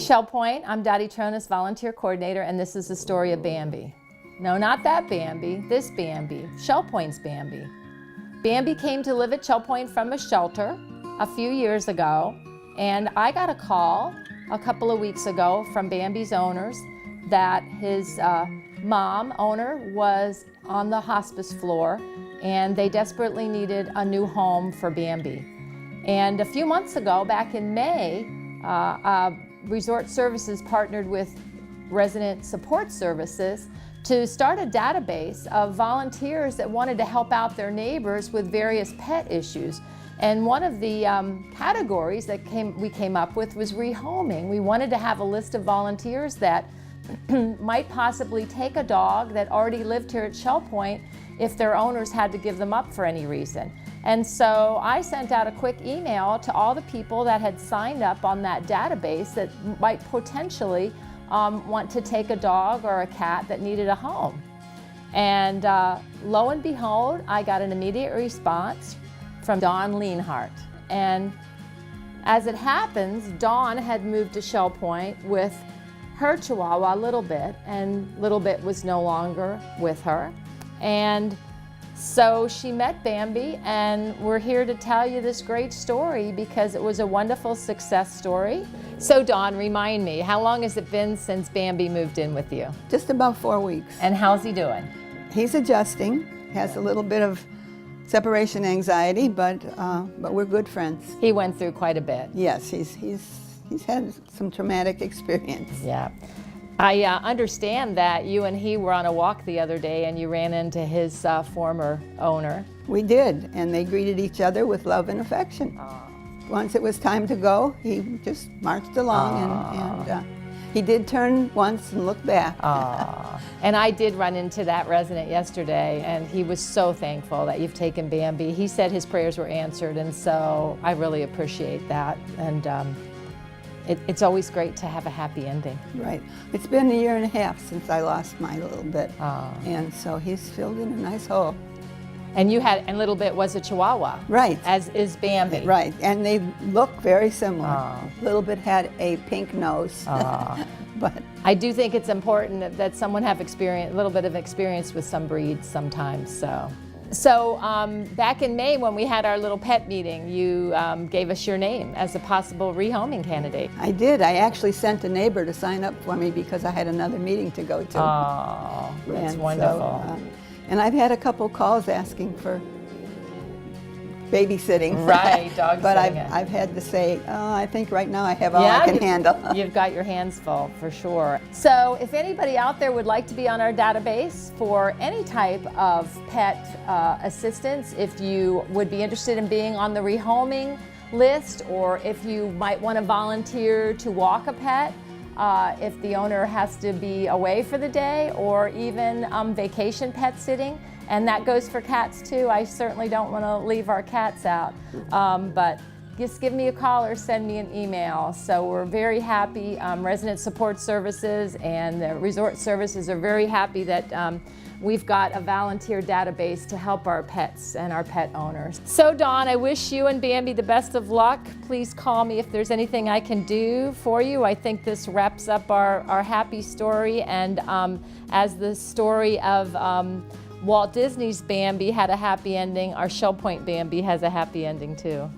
Shell Point, I'm Dottie Tronis, Volunteer Coordinator, and this is the story of Bambi. No, not that Bambi, this Bambi, Shell Point's Bambi. Bambi came to live at Shell Point from a shelter a few years ago, and I got a call a couple of weeks ago from Bambi's owners that his owner was on the hospice floor and they desperately needed a new home for Bambi. And a few months ago, back in May, Resort Services partnered with Resident Support Services to start a database of volunteers that wanted to help out their neighbors with various pet issues. And one of the categories that we came up with was rehoming. We wanted to have a list of volunteers that might possibly take a dog that already lived here at Shell Point if their owners had to give them up for any reason. And so I sent out a quick email to all the people that had signed up on that database that might potentially want to take a dog or a cat that needed a home. And lo and behold, I got an immediate response from Dawn Leanhart. And as it happens, Dawn had moved to Shell Point with her Chihuahua, Little Bit, and Little Bit was no longer with her. And so she met Bambi, and we're here to tell you this great story because it was a wonderful success story. So Dawn, remind me, how long has it been since Bambi moved in with you? Just about 4 weeks. And how's he doing? He's adjusting, has a little bit of separation anxiety, but we're good friends. He went through quite a bit. Yes, he's had some traumatic experience. Yeah. I understand that you and he were on a walk the other day and you ran into his former owner. We did, and they greeted each other with love and affection. Aww. Once it was time to go, he just marched along, and he did turn once and look back. And I did run into that resident yesterday, and he was so thankful that you've taken Bambi. He said his prayers were answered, and so I really appreciate that. And it's always great to have a happy ending. Right. It's been 1.5 years since I lost my Little Bit, and so he's filled in a nice hole. And Little Bit was a Chihuahua. Right. As is Bambi. Right, and they look very similar. Little Bit had a pink nose. But I do think it's important that someone have a little bit of experience with some breeds sometimes. So back in May when we had our little pet meeting, you gave us your name as a possible rehoming candidate. I did. I actually sent a neighbor to sign up for me because I had another meeting to go to. Oh, that's wonderful. So, and I've had a couple calls asking for babysitting. Right, dog but sitting. I've had to say, I think right now I have all I can handle. You've got your hands full, for sure. So if anybody out there would like to be on our database for any type of pet assistance, if you would be interested in being on the rehoming list, or if you might want to volunteer to walk a pet, if the owner has to be away for the day, or even vacation pet sitting. And that goes for cats too. I certainly don't want to leave our cats out. But just give me a call or send me an email. So we're very happy. Resident Support Services and the Resort Services are very happy that we've got a volunteer database to help our pets and our pet owners. So Dawn, I wish you and Bambi the best of luck. Please call me if there's anything I can do for you. I think this wraps up our happy story, and as the story of Walt Disney's Bambi had a happy ending, our Shell Point Bambi has a happy ending too.